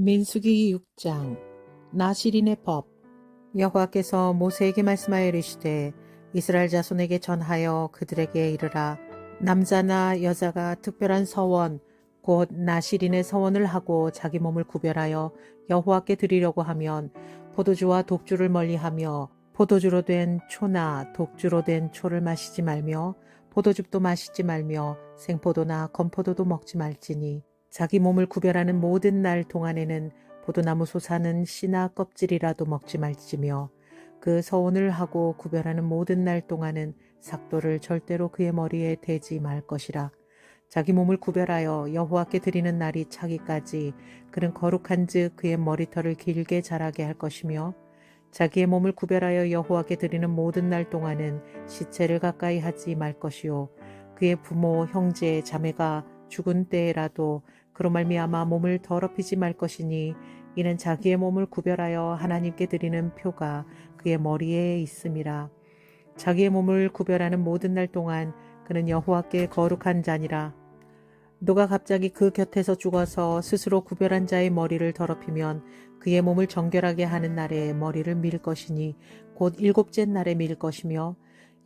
민수기 6장 나실인의 법. 여호와께서 모세에게 말씀하여 이르시되 이스라엘 자손에게 전하여 그들에게 이르라. 남자나 여자가 특별한 서원 곧 나실인의 서원을 하고 자기 몸을 구별하여 여호와께 드리려고 하면 포도주와 독주를 멀리하며 포도주로 된 초나 독주로 된 초를 마시지 말며 포도즙도 마시지 말며 생포도나 건포도도 먹지 말지니 자기 몸을 구별하는 모든 날 동안에는 포도나무 솟아는 씨나 껍질이라도 먹지 말지며 그 서원을 하고 구별하는 모든 날 동안은 삭도를 절대로 그의 머리에 대지 말 것이라. 자기 몸을 구별하여 여호와께 드리는 날이 차기까지 그는 거룩한즉 그의 머리털을 길게 자라게 할 것이며 자기의 몸을 구별하여 여호와께 드리는 모든 날 동안은 시체를 가까이 하지 말 것이요 그의 부모 형제 자매가 죽은 때에라도 그로 말미암아 몸을 더럽히지 말 것이니 이는 자기의 몸을 구별하여 하나님께 드리는 표가 그의 머리에 있음이라. 자기의 몸을 구별하는 모든 날 동안 그는 여호와께 거룩한 자니라. 누가 갑자기 그 곁에서 죽어서 스스로 구별한 자의 머리를 더럽히면 그의 몸을 정결하게 하는 날에 머리를 밀 것이니 곧 일곱째 날에 밀 것이며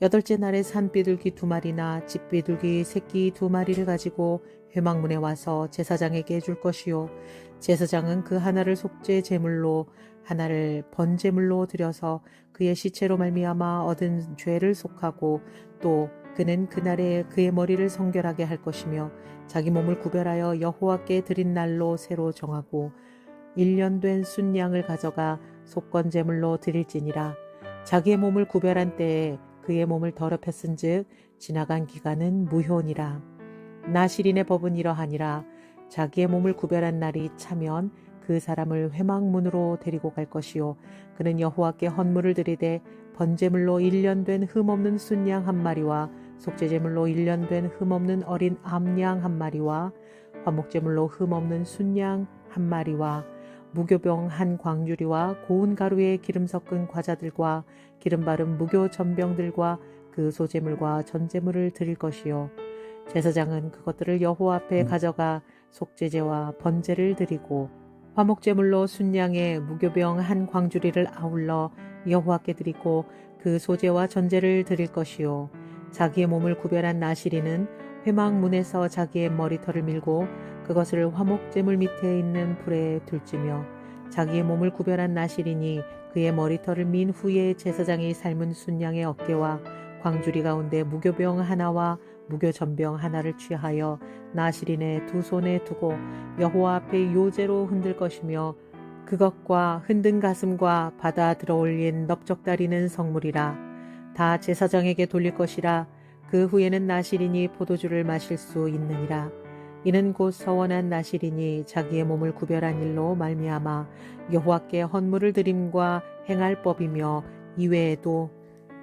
여덟째 날에 산비둘기 2마리나 집비둘기 새끼 2마리를 가지고 회막문에 와서 제사장에게 줄 것이요 제사장은 그 하나를 속죄 제물로 하나를 번제물로 드려서 그의 시체로 말미암아 얻은 죄를 속하고 또 그는 그날에 그의 머리를 성결하게 할 것이며 자기 몸을 구별하여 여호와께 드린 날로 새로 정하고 1년 된 순양을 가져가 속건 제물로 드릴지니라. 자기의 몸을 구별한 때에 그의 몸을 더럽혔은즉 지나간 기간은 무효니라. 나실인의 법은 이러하니라. 자기의 몸을 구별한 날이 차면 그 사람을 회막문으로 데리고 갈 것이요 그는 여호와께 헌물을 드리되 번제물로 1년 된 흠없는 순양 1마리와 속죄제물로 1년 된 흠없는 어린 암양 1마리와 화목제물로 흠없는 순양 1마리와 무교병 1광주리와 고운 가루에 기름 섞은 과자들과 기름 바른 무교 전병들과 그 소제물과 전제물을 드릴 것이요 제사장은 그것들을 여호와 앞에 가져가 속죄제와 번제를 드리고 화목제물로 순양의 무교병 1광주리를 아울러 여호와께 드리고 그 소제와 전제를 드릴 것이요 자기의 몸을 구별한 나실인은 회막문에서 자기의 머리털을 밀고 그것을 화목제물 밑에 있는 불에 둘지며 자기의 몸을 구별한 나실인이 그의 머리털을 민 후에 제사장이 삶은 순양의 어깨와 광주리 가운데 무교병 하나와 무교전병 하나를 취하여 나실인의 2손에 두고 여호와 앞에 요제로 흔들 것이며 그것과 흔든 가슴과 받아 들어올린 넓적다리는 성물이라. 다 제사장에게 돌릴 것이라. 그 후에는 나실인이 포도주를 마실 수 있느니라. 이는 곧 서원한 나실인이 자기의 몸을 구별한 일로 말미암아 여호와께 헌물을 드림과 행할 법이며 이외에도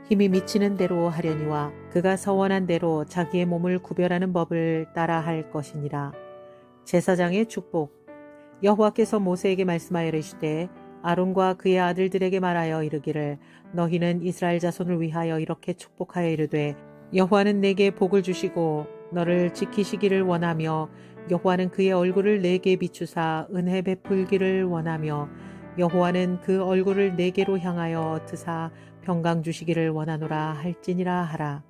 힘이 미치는 대로 하려니와 그가 서원한 대로 자기의 몸을 구별하는 법을 따라 할 것이니라. 제사장의 축복. 여호와께서 모세에게 말씀하여 이르시되 아론과 그의 아들들에게 말하여 이르기를 너희는 이스라엘 자손을 위하여 이렇게 축복하여 이르되 여호와는 내게 복을 주시고 너를 지키시기를 원하며 여호와는 그의 얼굴을 내게 비추사 은혜 베풀기를 원하며 여호와는 그 얼굴을 내게로 향하여 드사 평강 주시기를 원하노라 할지니라 하라.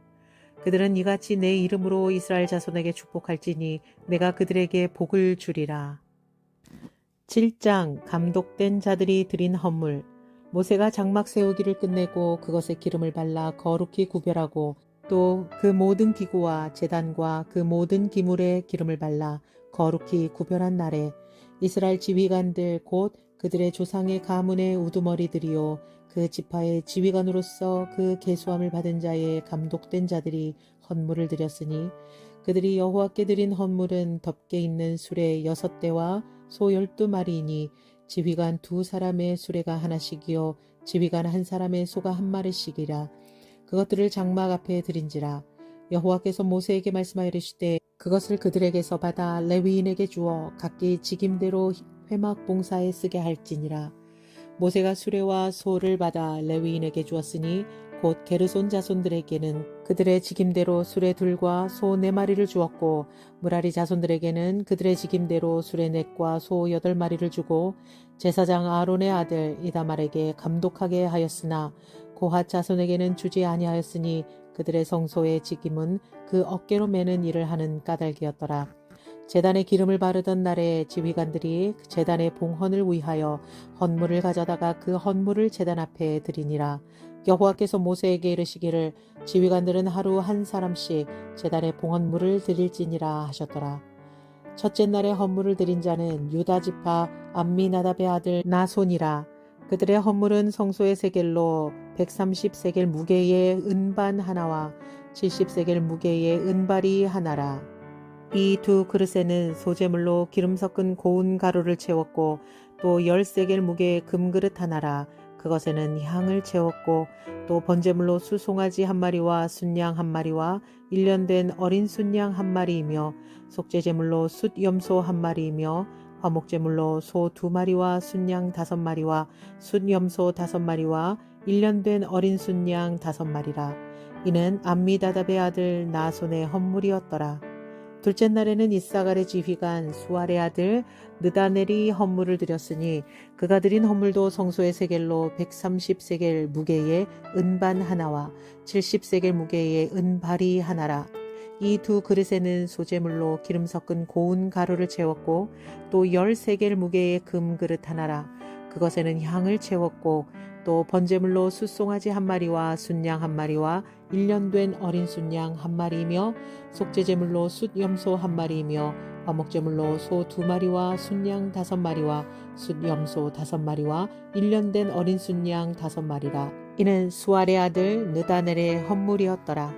그들은 이같이 내 이름으로 이스라엘 자손에게 축복할지니 내가 그들에게 복을 주리라. 7장 감독된 자들이 드린 헌물. 모세가 장막 세우기를 끝내고 그것에 기름을 발라 거룩히 구별하고 또 그 모든 기구와 제단과 그 모든 기물에 기름을 발라 거룩히 구별한 날에 이스라엘 지휘관들 곧 그들의 조상의 가문의 우두머리들이요 그 지파의 지휘관으로서 그 계수함을 받은 자의 감독된 자들이 헌물을 드렸으니 그들이 여호와께 드린 헌물은 덮개 있는 수레 6대와 소 12마리이니 지휘관 2사람의 수레가 하나씩이요 지휘관 1사람의 소가 1마리씩이라. 그것들을 장막 앞에 드린지라. 여호와께서 모세에게 말씀하여 이르시되 그것을 그들에게서 받아 레위인에게 주어 각기 직임대로 회막 봉사에 쓰게 할지니라. 모세가 수레와 소를 받아 레위인에게 주었으니 곧 게르손 자손들에게는 그들의 직임대로 수레 둘과 소 4마리를 주었고 무라리 자손들에게는 그들의 직임대로 수레 넷과 소 8마리를 주고 제사장 아론의 아들 이다말에게 감독하게 하였으나 고핫 자손에게는 주지 아니하였으니 그들의 성소의 직임은 그 어깨로 매는 일을 하는 까닭이었더라. 제단에 기름을 바르던 날에 지휘관들이 제단의 봉헌을 위하여 헌물을 가져다가 그 헌물을 제단 앞에 드리니라. 여호와께서 모세에게 이르시기를 지휘관들은 하루 한 사람씩 제단의 봉헌물을 드릴지니라 하셨더라. 첫째 날에 헌물을 드린 자는 유다 지파 암미나답의 아들 나손이라. 그들의 헌물은 성소의 세겔로 130세겔 무게의 은반 하나와 70세겔 무게의 은발이 하나라. 이 두 그릇에는 소재물로 기름 섞은 고운 가루를 채웠고 또 10세겔 무게의 금그릇 하나라. 그것에는 향을 채웠고 또 번제물로 수송아지 1마리와 순양 1마리와 1년 된 어린 순양 1마리이며 속죄제물로 숫염소 1마리이며 화목제물로 소 2마리와 순양 5마리와 숫염소 5마리와 1년 된 어린 순양 5마리라. 이는 암미다답의 아들 나손의 헌물이었더라. 둘째 날에는 이사갈의 지휘관 수알의 아들 느다넬이 헌물을 드렸으니 그가 드린 헌물도 성소의 세겔로 130세겔 무게의 은반 하나와 70세겔 무게의 은발이 하나라. 이 두 그릇에는 소재물로 기름 섞은 고운 가루를 채웠고 또 10세겔 무게의 금그릇 하나라. 그것에는 향을 채웠고 또 번제물로 숫송아지 1마리와 순양 1마리와 1년 된 어린 순양 1마리이며 속죄제물로 숫염소 1마리이며 화목제물로 소 2마리와 순양 5마리와 숫염소 5마리와 1년 된 어린 순양 5마리라. 이는 수알의 아들 느다넬의 헌물이었더라.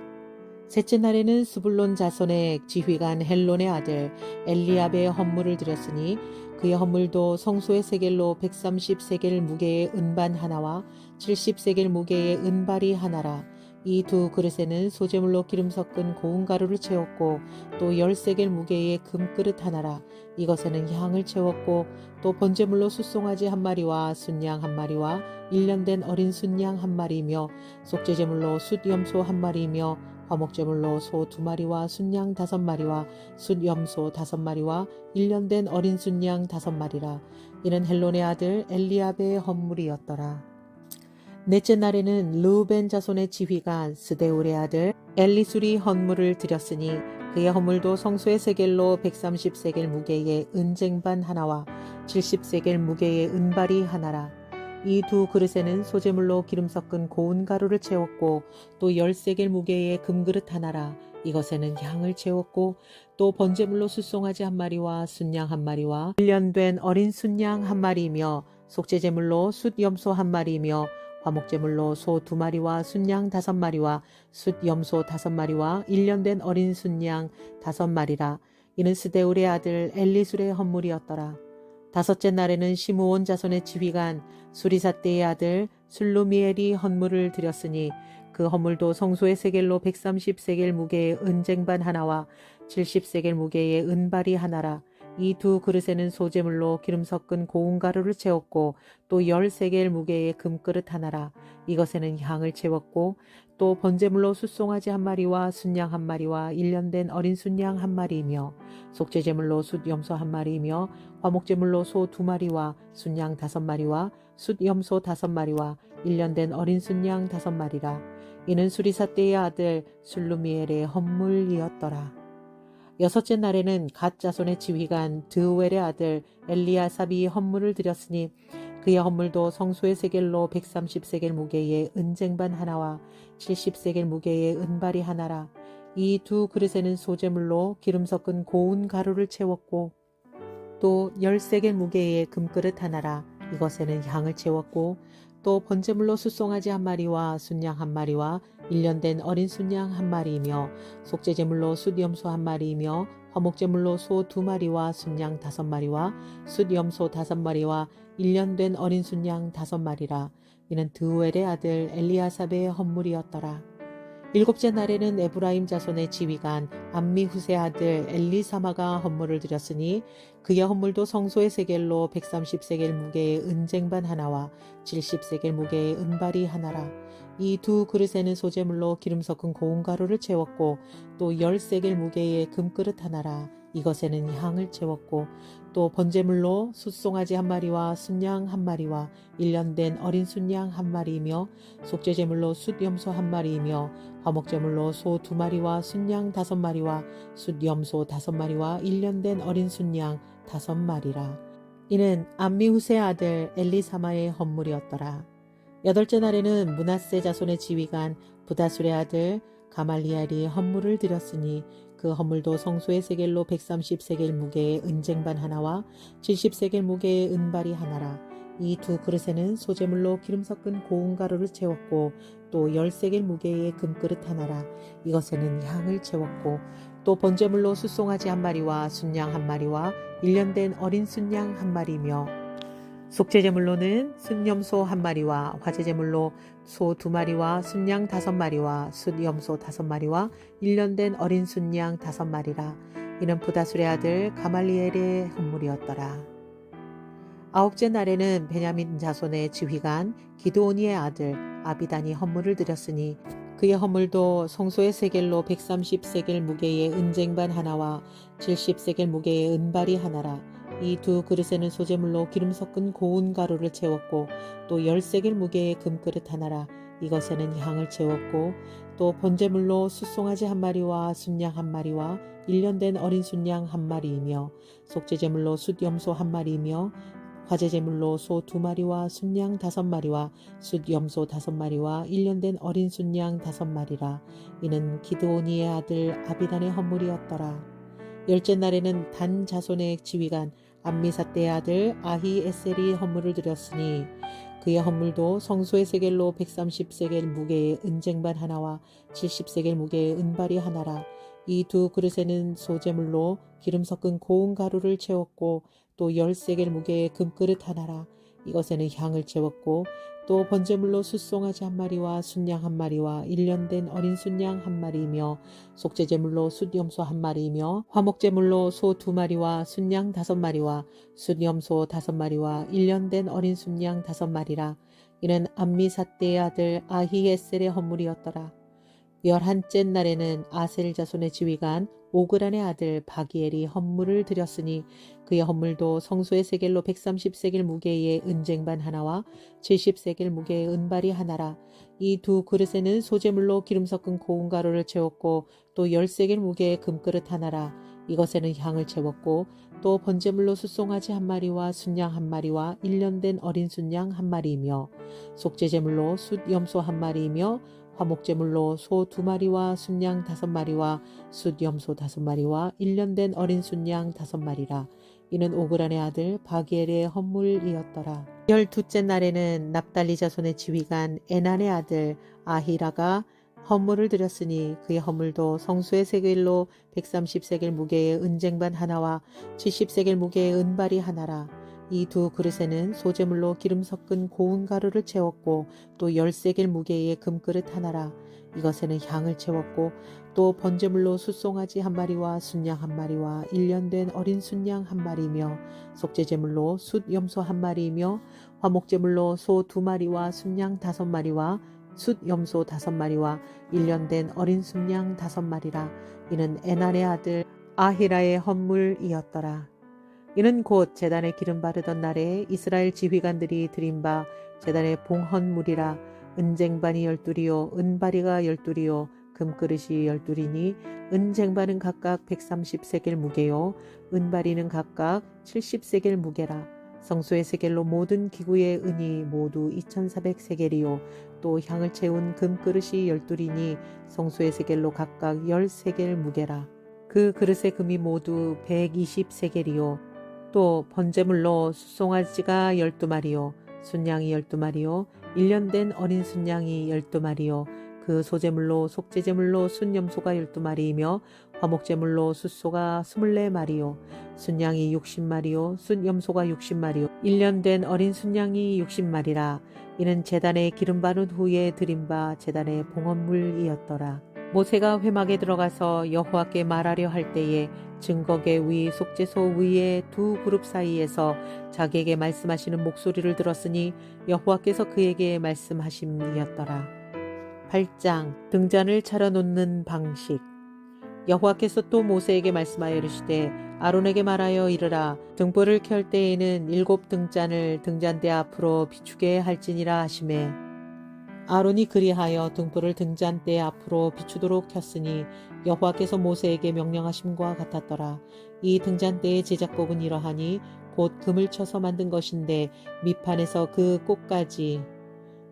셋째 날에는 스불론 자손의 지휘관 헬론의 아들 엘리압의 헌물을 드렸으니 그의 헌물도 성소의 세겔로 130세겔 무게의 은반 하나와 70세겔 무게의 은발이 하나라. 이 두 그릇에는 소재물로 기름 섞은 고운 가루를 채웠고 또 10세겔 무게의 금그릇 하나라. 이것에는 향을 채웠고 또 번제물로 숫송아지 1마리와 순양 1마리와 1년 된 어린 순양 1마리이며 속죄제물로 숫염소 1마리이며 화목제물로 소 2마리와 순양 5마리와 숫염소 5마리와 1년 된 어린 순양 5마리라. 이는 헬론의 아들 엘리압의 헌물이었더라. 넷째 날에는 르우벤 자손의 지휘관 스데울의 아들 엘리술이 헌물을 드렸으니 그의 헌물도 성소의 세겔로 130세겔 무게의 은쟁반 하나와 70세겔 무게의 은발이 하나라. 이 두 그릇에는 소재물로 기름 섞은 고운 가루를 채웠고 또 10세겔 무게의 금그릇 하나라. 이것에는 향을 채웠고 또 번제물로 숫송아지 1마리와 순양 1마리와 1년 된 어린 순양 1마리이며 속죄제물로 숫염소 1마리이며 화목제물로 소 2마리와 순양 5마리와 숫염소 5마리와 1년 된 어린 순양 5마리라. 이는 스데울의 아들 엘리술의 헌물이었더라. 다섯째 날에는 시므온 자손의 지휘관 수리사떼의 아들 술루미엘이 헌물을 드렸으니 그 헌물도 성소의 세겔로 130세겔 무게의 은쟁반 하나와 70세겔 무게의 은발이 하나라. 이 두 그릇에는 소재물로 기름 섞은 고운 가루를 채웠고 또 10세겔 무게의 금그릇 하나라. 이것에는 향을 채웠고 또 번제물로 숫송아지 1마리와 순양 1마리와 1년 된 어린 순양 1마리이며 속죄제물로 숫염소 1마리이며 화목제물로 소 2마리와 순양 5마리와 숫염소 5마리와 1년 된 어린 순양 5마리라. 이는 수리사떼의 아들 술루미엘의 헌물이었더라. 여섯째 날에는 갓 자손의 지휘관 드우엘의 아들 엘리아삽이 헌물을 드렸으니 그의 헌물도 성소의 세겔로 130세겔 무게의 은쟁반 하나와 70세겔 무게의 은발이 하나라. 이 두 그릇에는 소재물로 기름 섞은 고운 가루를 채웠고 또 10세겔 무게의 금그릇 하나라. 이것에는 향을 채웠고 또 번제물로 숫송아지 1마리와 순양 1마리와 1년 된 어린 순양 1마리이며 속죄제물로 숫염소 1마리이며 화목제물로 소 2마리와 순양 5마리와 숫염소 5마리와 1년 된 어린 순양 5마리라. 이는 드우엘의 아들 엘리아삽의 헌물이었더라. 일곱째 날에는 에브라임 자손의 지휘관 암미후세 아들 엘리사마가 헌물을 드렸으니 그의 헌물도 성소의 세겔로 130세겔 무게의 은쟁반 하나와 70세겔 무게의 은발이 하나라. 이 두 그릇에는 소재물로 기름 섞은 고운 가루를 채웠고 또 10세겔 무게의 금그릇 하나라. 이것에는 향을 채웠고 또 번제물로 숫송아지 한 마리와 순양 한 마리와 1년 된 어린 순양 한 마리이며 속죄제물로 숫염소 한 마리이며 화목제물로 소 2마리와 순양 5마리와 숫염소 5마리와 1년 된 어린 순양 5마리라. 이는 암미후세 아들 엘리사마의 헌물이었더라. 여덟째 날에는 므낫세 자손의 지휘관 부다술의 아들 가말리엘이 헌물을 드렸으니 그 헌물도 성소의 세겔로 130세겔 무게의 은쟁반 하나와 70세겔 무게의 은발이 하나라. 이 두 그릇에는 소재물로 기름 섞은 고운 가루를 채웠고 또 10세겔 무게의 금그릇 하나라. 이것에는 향을 채웠고 또 번제물로 숫송아지 한 마리와 순양 한 마리와 1년 된 어린 순양 한 마리며 속죄제물로는 순염소 한 마리와 화제제물로 소 2마리와 순양 5마리와 숫염소 5마리와 1년 된 어린 순양 5마리라. 이는 부다술의 아들 가말리엘의 헌물이었더라. 아홉째 날에는 베냐민 자손의 지휘관 기드오니의 아들 아비단이 헌물을 드렸으니 그의 헌물도 성소의 세겔로 130세겔 무게의 은쟁반 하나와 70세겔 무게의 은발이 하나라. 이 두 그릇에는 소재물로 기름 섞은 고운 가루를 채웠고 또 10세겔 무게의 금그릇 하나라. 이것에는 향을 채웠고 또 번제물로 숫송아지 한 마리와 순양 한 마리와 1년 된 어린 순양 한 마리이며 속죄제물로 숫염소 한 마리이며 화제제물로 소 2마리와 순양 5마리와 숫염소 5마리와 1년 된 어린 순양 5마리라. 이는 기드오니의 아들 아비단의 헌물이었더라. 열째 날에는 단 자손의 지휘관 암미사떼의 아들 아히에셀이 헌물을 드렸으니 그의 헌물도 성소의 세겔로 130세겔 무게의 은쟁반 하나와 70세겔 무게의 은발이 하나라. 이 두 그릇에는 소재물로 기름 섞은 고운 가루를 채웠고 또 10세겔 무게의 금그릇 하나라. 이것에는 향을 채웠고 또 번제물로 숫송아지 한 마리와 순양 한 마리와 1년 된 어린 순양 한 마리이며 속죄제물로 숫염소 한 마리이며 화목제물로 소 2마리와 순양 5마리와 숫염소 5마리와 1년 된 어린 순양 5마리라. 이는 암미사떼의 아들 아히에셀의 헌물이었더라. 11째 날에는 아셀 자손의 지휘관 오그란의 아들 바기엘이 헌물을 드렸으니 그의 헌물도 성소의 세겔로 130세겔 무게의 은쟁반 하나와 70세겔 무게의 은발이 하나라. 이 두 그릇에는 소재물로 기름 섞은 고운 가루를 채웠고 또 10세겔 무게의 금그릇 하나라. 이것에는 향을 채웠고 또 번제물로 숫송아지 한 마리와 순양 한 마리와 1년 된 어린 순양 한 마리이며 속죄제물로 숫염소 한 마리이며 화목제물로 소 2마리와 순양 5마리와 숫염소 5마리와 1년 된 어린 순양 5마리라. 이는 오그란의 아들 바기엘의 헌물이었더라. 12째 날에는 납달리 자손의 지휘관 에난의 아들 아히라가 헌물을 드렸으니 그의 헌물도 성소의 세겔로 130세겔 무게의 은쟁반 하나와 70세겔 무게의 은발이 하나라. 이 두 그릇에는 소재물로 기름 섞은 고운 가루를 채웠고 또 10세겔 무게의 금그릇 하나라. 이것에는 향을 채웠고 또 번제물로 숫송아지 한 마리와 순양 한 마리와 1년 된 어린 순양 한 마리이며 속죄제물로 숫염소 한 마리이며 화목제물로 소 2마리와 순양 5마리와 숫염소 5마리와 1년 된 어린 순양 5마리라. 이는 에난의 아들 아히라의 헌물이었더라. 이는 곧 제단에 기름 바르던 날에 이스라엘 지휘관들이 드린 바 제단의 봉헌물이라. 은쟁반이 12이요 은바리가 12이요 금그릇이 12이니 은쟁반은 각각 130세겔 무게요 은바리는 각각 70세겔 무게라. 성소의 세겔로 모든 기구의 은이 모두 2400세겔이요 또 향을 채운 금그릇이 12이니 성소의 세겔로 각각 10세겔 무게라. 그 그릇의 금이 모두 120세겔이요 또 번제물로 숫송아지가 12마리요 순양이 12마리요 1년 된 어린 순양이 12마리요 그 소제물로 속죄제물로 순염소가 12마리이며 화목제물로 숫소가 24마리요 순양이 60마리요 순염소가 60마리요 1년 된 어린 순양이 60마리라. 이는 제단에 기름 바른 후에 드린 바 제단의 봉헌물이었더라. 모세가 회막에 들어가서 여호와께 말하려 할 때에 증거계 위 속죄소 위에 두 그룹 사이에서 자기에게 말씀하시는 목소리를 들었으니 여호와께서 그에게 말씀하심이었더라. 8장 등잔을 차려놓는 방식. 여호와께서 또 모세에게 말씀하여 이르시되 아론에게 말하여 이르라. 등불을 켤 때에는 7 등잔을 등잔대 앞으로 비추게 할지니라 하시매 아론이 그리하여 등불을 등잔대 앞으로 비추도록 켰으니 여호와께서 모세에게 명령하심과 같았더라. 이 등잔대의 제작법은 이러하니 곧 금을 쳐서 만든 것인데 밑판에서 그 꼭까지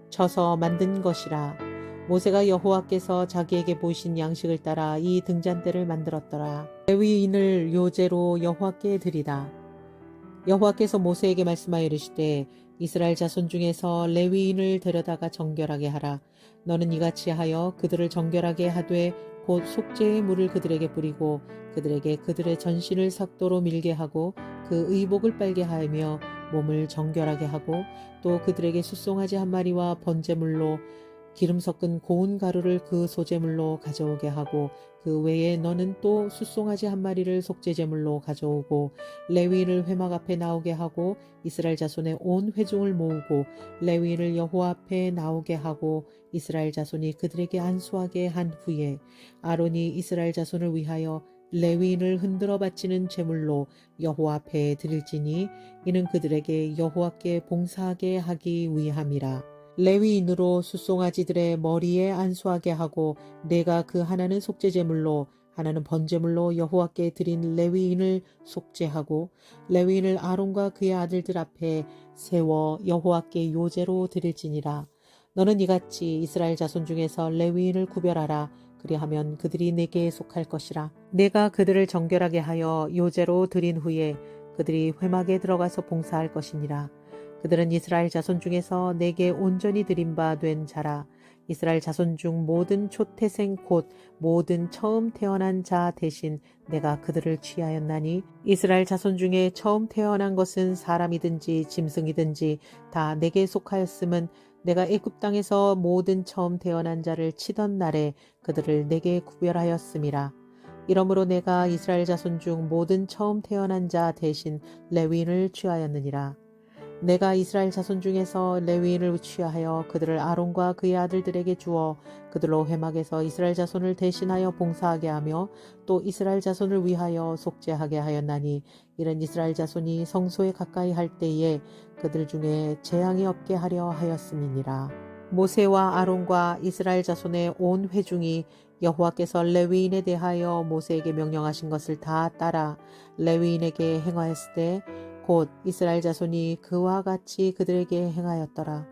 쳐서 만든 것이라. 모세가 여호와께서 자기에게 보이신 양식을 따라 이 등잔대를 만들었더라. 레위인을 요제로 여호와께 드리다. 여호와께서 모세에게 말씀하여 이르시되 이스라엘 자손 중에서 레위인을 데려다가 정결하게 하라. 너는 이같이 하여 그들을 정결하게 하되 곧 속죄의 물을 그들에게 뿌리고 그들에게 그들의 전신을 삭도로 밀게 하고 그 의복을 빨게 하며 몸을 정결하게 하고 또 그들에게 숫송아지 1마리와 번제물로 기름 섞은 고운 가루를 그 소제물로 가져오게 하고 그 외에 너는 또 숫송아지 1마리를 속죄제물로 가져오고 레위인을 회막 앞에 나오게 하고 이스라엘 자손의 온 회중을 모으고 레위인을 여호와 앞에 나오게 하고 이스라엘 자손이 그들에게 안수하게 한 후에 아론이 이스라엘 자손을 위하여 레위인을 흔들어 바치는 제물로 여호와 앞에 드릴지니 이는 그들에게 여호와께 봉사하게 하기 위함이라. 레위인으로 숫송아지들의 머리에 안수하게 하고 내가 그 하나는 속죄제물로 하나는 번제물로 여호와께 드린 레위인을 속죄하고 레위인을 아론과 그의 아들들 앞에 세워 여호와께 요제로 드릴지니라. 너는 이같이 이스라엘 자손 중에서 레위인을 구별하라. 그리하면 그들이 내게 속할 것이라. 내가 그들을 정결하게 하여 요제로 드린 후에 그들이 회막에 들어가서 봉사할 것이니라. 그들은 이스라엘 자손 중에서 내게 온전히 드린 바 된 자라. 이스라엘 자손 중 모든 초태생 곧 모든 처음 태어난 자 대신 내가 그들을 취하였나니 이스라엘 자손 중에 처음 태어난 것은 사람이든지 짐승이든지 다 내게 속하였음은 내가 애굽 땅에서 모든 처음 태어난 자를 치던 날에 그들을 내게 구별하였음이라. 이러므로 내가 이스라엘 자손 중 모든 처음 태어난 자 대신 레위인을 취하였느니라. 내가 이스라엘 자손 중에서 레위인을 취하여 그들을 아론과 그의 아들들에게 주어 그들로 회막에서 이스라엘 자손을 대신하여 봉사하게 하며 또 이스라엘 자손을 위하여 속죄하게 하였나니 이는 이스라엘 자손이 성소에 가까이 할 때에 그들 중에 재앙이 없게 하려 하였음이니라. 모세와 아론과 이스라엘 자손의 온 회중이 여호와께서 레위인에 대하여 모세에게 명령하신 것을 다 따라 레위인에게 행하였을 때 곧 이스라엘 자손이 그와 같이 그들에게 행하였더라.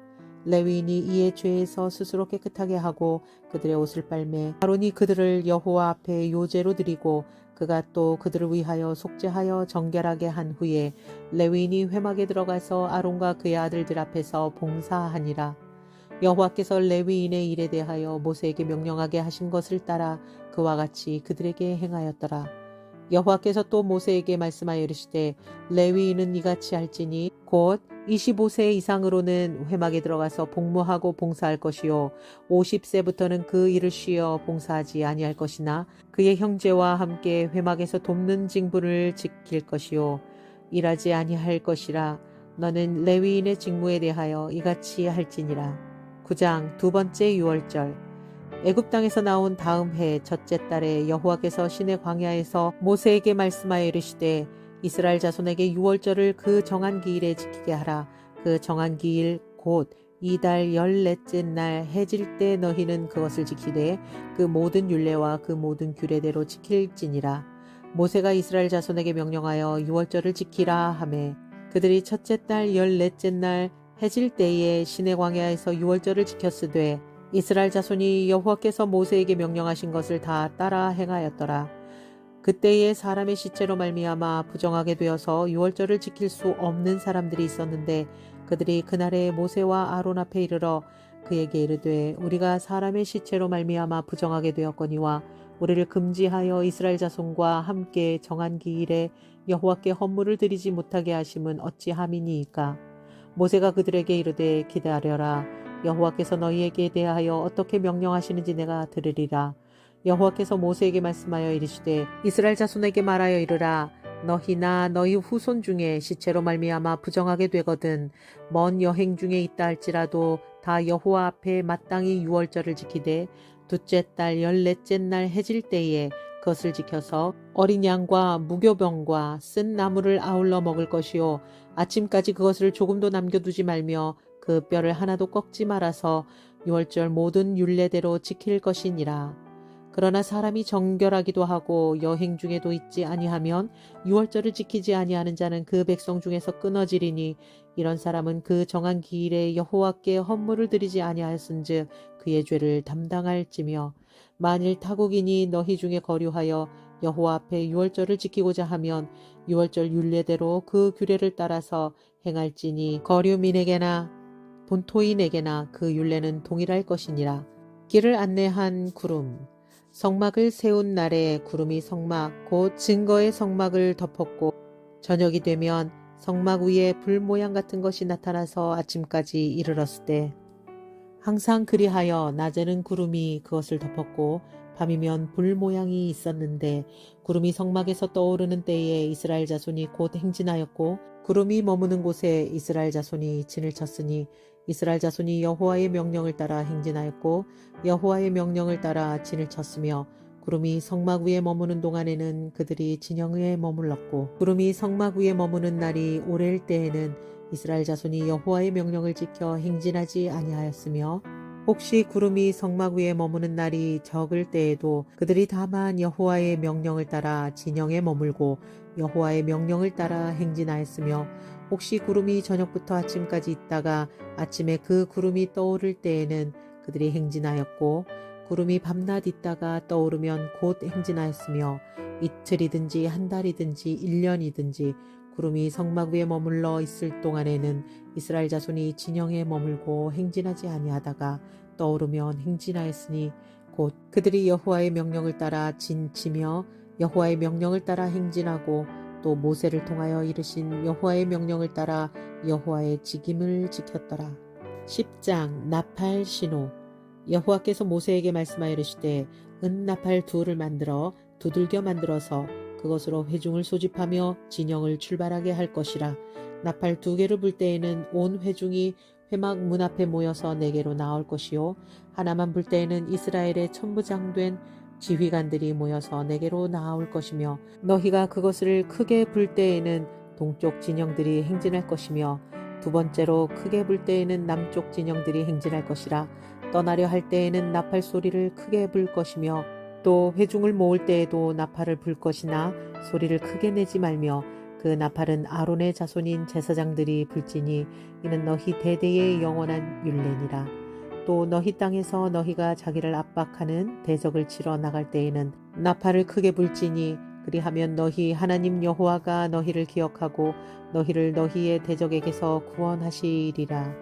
레위인이 이에 죄에서 스스로 깨끗하게 하고 그들의 옷을 빨매 아론이 그들을 여호와 앞에 요제로 드리고 그가 또 그들을 위하여 속죄하여 정결하게 한 후에 레위인이 회막에 들어가서 아론과 그의 아들들 앞에서 봉사하니라. 여호와께서 레위인의 일에 대하여 모세에게 명령하게 하신 것을 따라 그와 같이 그들에게 행하였더라. 여호와께서 또 모세에게 말씀하여 이르시되 레위인은 이같이 할지니 곧 25세 이상으로는 회막에 들어가서 복무하고 봉사할 것이요 50세부터는 그 일을 쉬어 봉사하지 아니할 것이나 그의 형제와 함께 회막에서 돕는 징분을 지킬 것이요 일하지 아니할 것이라. 너는 레위인의 직무에 대하여 이같이 할지니라. 9장 두 번째 유월절. 애굽 땅에서 나온 다음 해 첫째 달에 여호와께서 시내 광야에서 모세에게 말씀하여 이르시되 이스라엘 자손에게 유월절을 그 정한 기일에 지키게 하라. 그 정한 기일 곧 이달 14째 날 해질 때 너희는 그것을 지키되 그 모든 율례와 그 모든 규례대로 지킬지니라. 모세가 이스라엘 자손에게 명령하여 유월절을 지키라 하매 그들이 첫째 달 14째 날 해질 때에 시내 광야에서 유월절을 지켰으되 이스라엘 자손이 여호와께서 모세에게 명령하신 것을 다 따라 행하였더라. 그때에 사람의 시체로 말미암아 부정하게 되어서 유월절을 지킬 수 없는 사람들이 있었는데 그들이 그날에 모세와 아론 앞에 이르러 그에게 이르되 우리가 사람의 시체로 말미암아 부정하게 되었거니와 우리를 금지하여 이스라엘 자손과 함께 정한 기일에 여호와께 헌물을 드리지 못하게 하심은 어찌함이니이까. 모세가 그들에게 이르되 기다려라. 여호와께서 너희에게 대하여 어떻게 명령하시는지 내가 들으리라. 여호와께서 모세에게 말씀하여 이르시되 이스라엘 자손에게 말하여 이르라. 너희나 너희 후손 중에 시체로 말미암아 부정하게 되거든 먼 여행 중에 있다 할지라도 다 여호와 앞에 마땅히 유월절을 지키되 둘째 달 14째 날 해질 때에 그것을 지켜서 어린 양과 무교병과 쓴 나물을 아울러 먹을 것이요 아침까지 그것을 조금도 남겨두지 말며 그 뼈를 하나도 꺾지 말아서 유월절 모든 율례대로 지킬 것이니라. 그러나 사람이 정결하기도 하고 여행 중에도 있지 아니하면 유월절을 지키지 아니하는 자는 그 백성 중에서 끊어지리니 이런 사람은 그 정한 기일에 여호와께 헌물을 드리지 아니하였은즉 그의 죄를 담당할지며 만일 타국인이 너희 중에 거류하여 여호와 앞에 유월절을 지키고자 하면 유월절 율례대로 그 규례를 따라서 행할지니 거류민에게나 본토인에게나 그 율례는 동일할 것이니라. 길을 안내한 구름. 성막을 세운 날에 구름이 성막 곧 증거의 성막을 덮었고 저녁이 되면 성막 위에 불 모양 같은 것이 나타나서 아침까지 이르렀을 때 항상 그리하여 낮에는 구름이 그것을 덮었고 밤이면 불 모양이 있었는데 구름이 성막에서 떠오르는 때에 이스라엘 자손이 곧 행진하였고 구름이 머무는 곳에 이스라엘 자손이 진을 쳤으니 이스라엘 자손이 여호와의 명령을 따라 행진하였고 여호와의 명령을 따라 진을 쳤으며 구름이 성막 위에 머무는 동안에는 그들이 진영에 머물렀고 구름이 성막 위에 머무는 날이 오래일 때에는 이스라엘 자손이 여호와의 명령을 지켜 행진하지 아니하였으며 혹시 구름이 성막 위에 머무는 날이 적을 때에도 그들이 다만 여호와의 명령을 따라 진영에 머물고 여호와의 명령을 따라 행진하였으며 혹시 구름이 저녁부터 아침까지 있다가 아침에 그 구름이 떠오를 때에는 그들이 행진하였고 구름이 밤낮 있다가 떠오르면 곧 행진하였으며 이틀이든지 한 달이든지 1년이든지 구름이 성막 위에 머물러 있을 동안에는 이스라엘 자손이 진영에 머물고 행진하지 아니하다가 떠오르면 행진하였으니 곧 그들이 여호와의 명령을 따라 진치며 여호와의 명령을 따라 행진하고 또 모세를 통하여 이르신 여호와의 명령을 따라 여호와의 직임을 지켰더라. 10장 나팔 신호. 여호와께서 모세에게 말씀하여 이르시되 은나팔 둘을 만들어 두들겨 만들어서 그것으로 회중을 소집하며 진영을 출발하게 할 것이라. 나팔 2개를 불 때에는 온 회중이 회막 문 앞에 모여서 내게로 나올 것이요 하나만 불 때에는 이스라엘의 천부장된 지휘관들이 모여서 내게로 나올 것이며 너희가 그것을 크게 불 때에는 동쪽 진영들이 행진할 것이며 두 번째로 크게 불 때에는 남쪽 진영들이 행진할 것이라. 떠나려 할 때에는 나팔 소리를 크게 불 것이며 또 회중을 모을 때에도 나팔을 불 것이나 소리를 크게 내지 말며 그 나팔은 아론의 자손인 제사장들이 불지니 이는 너희 대대의 영원한 율례니라. 또 너희 땅에서 너희가 자기를 압박하는 대적을 치러 나갈 때에는 나팔을 크게 불지니 그리하면 너희 하나님 여호와가 너희를 기억하고 너희를 너희의 대적에게서 구원하시리라.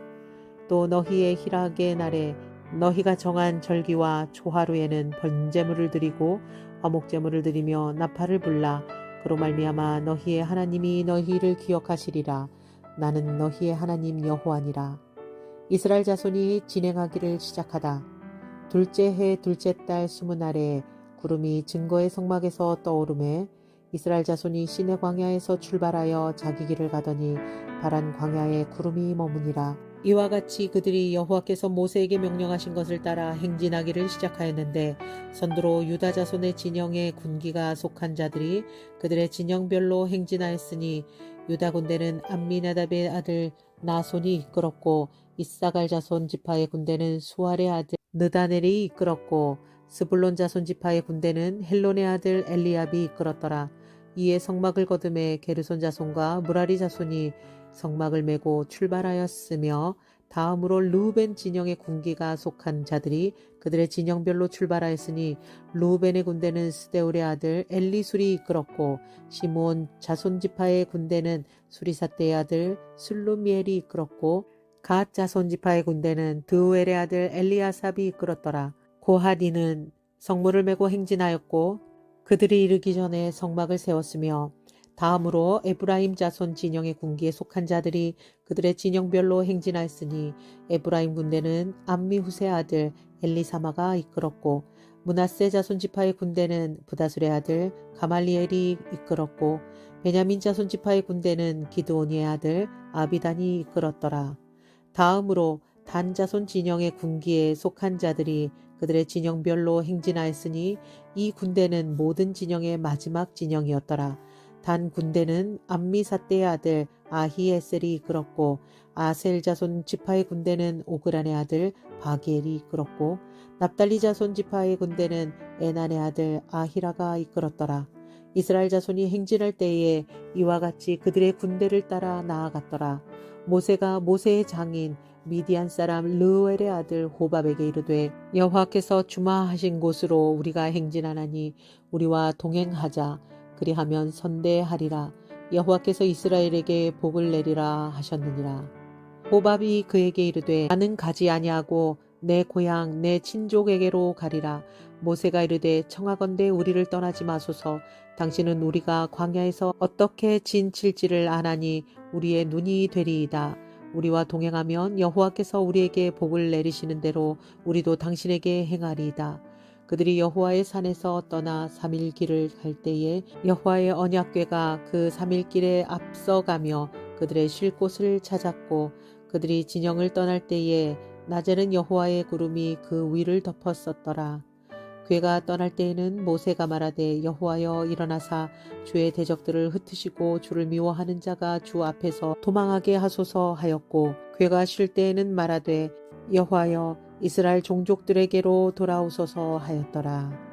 또 너희의 희락의 날에 너희가 정한 절기와 초하루에는 번제물을 드리고 화목제물을 드리며 나팔을 불라. 그로 말미암아 너희의 하나님이 너희를 기억하시리라. 나는 너희의 하나님 여호와니라. 이스라엘 자손이 진행하기를 시작하다. 둘째 해 둘째 달 20날에 구름이 증거의 성막에서 떠오르매 이스라엘 자손이 시내 광야에서 출발하여 자기 길을 가더니 바란 광야에 구름이 머무니라. 이와 같이 그들이 여호와께서 모세에게 명령하신 것을 따라 행진하기를 시작하였는데 선두로 유다 자손의 진영에 군기가 속한 자들이 그들의 진영별로 행진하였으니 유다 군대는 암미나답의 아들 나손이 이끌었고 이사갈 자손 지파의 군대는 수알의 아들 느다넬이 이끌었고 스불론 자손 지파의 군대는 헬론의 아들 엘리압이 이끌었더라. 이에 성막을 거두매 게르손 자손과 무라리 자손이 성막을 메고 출발하였으며 다음으로 르우벤 진영의 군기가 속한 자들이 그들의 진영별로 출발하였으니 르우벤의 군대는 스데울의 아들 엘리술이 이끌었고 시므온 자손 지파의 군대는 수리사떼의 아들 슬루미엘이 이끌었고 갓 자손 지파의 군대는 드우엘의 아들 엘리아삽이 이끌었더라. 고하디는 성물을 메고 행진하였고 그들이 이르기 전에 성막을 세웠으며 다음으로 에브라임 자손 진영의 군기에 속한 자들이 그들의 진영별로 행진하였으니 에브라임 군대는 암미후세 아들 엘리사마가 이끌었고 므낫세 자손 지파의 군대는 부다술의 아들 가말리엘이 이끌었고 베냐민 자손 지파의 군대는 기드오니의 아들 아비단이 이끌었더라. 다음으로 단 자손 진영의 군기에 속한 자들이 그들의 진영별로 행진하였으니 이 군대는 모든 진영의 마지막 진영이었더라. 단 군대는 암미사떼의 아들 아히에셀이 이끌었고 아셀 자손 지파의 군대는 오그란의 아들 바기엘이 이끌었고 납달리 자손 지파의 군대는 에난의 아들 아히라가 이끌었더라. 이스라엘 자손이 행진할 때에 이와 같이 그들의 군대를 따라 나아갔더라. 모세가 모세의 장인 미디안 사람 르우엘의 아들 호밥에게 이르되 여호와께서 주마하신 곳으로 우리가 행진하나니 우리와 동행하자. 그리하면 선대하리라. 여호와께서 이스라엘에게 복을 내리라 하셨느니라. 호밥이 그에게 이르되 나는 가지 아니하고 내 고향 내 친족에게로 가리라. 모세가 이르되 청하건대 우리를 떠나지 마소서. 당신은 우리가 광야에서 어떻게 진칠지를 아나니 우리의 눈이 되리이다. 우리와 동행하면 여호와께서 우리에게 복을 내리시는 대로 우리도 당신에게 행하리이다. 그들이 여호와의 산에서 떠나 3일 길을 갈 때에 여호와의 언약궤가 그 3일 길에 앞서가며 그들의 쉴 곳을 찾았고 그들이 진영을 떠날 때에 낮에는 여호와의 구름이 그 위를 덮었었더라. 궤가 떠날 때에는 모세가 말하되 여호와여 일어나사 주의 대적들을 흩으시고 주를 미워하는 자가 주 앞에서 도망하게 하소서 하였고 궤가 쉴 때에는 말하되 여호와여 이스라엘 종족들에게로 돌아오소서 하였더라.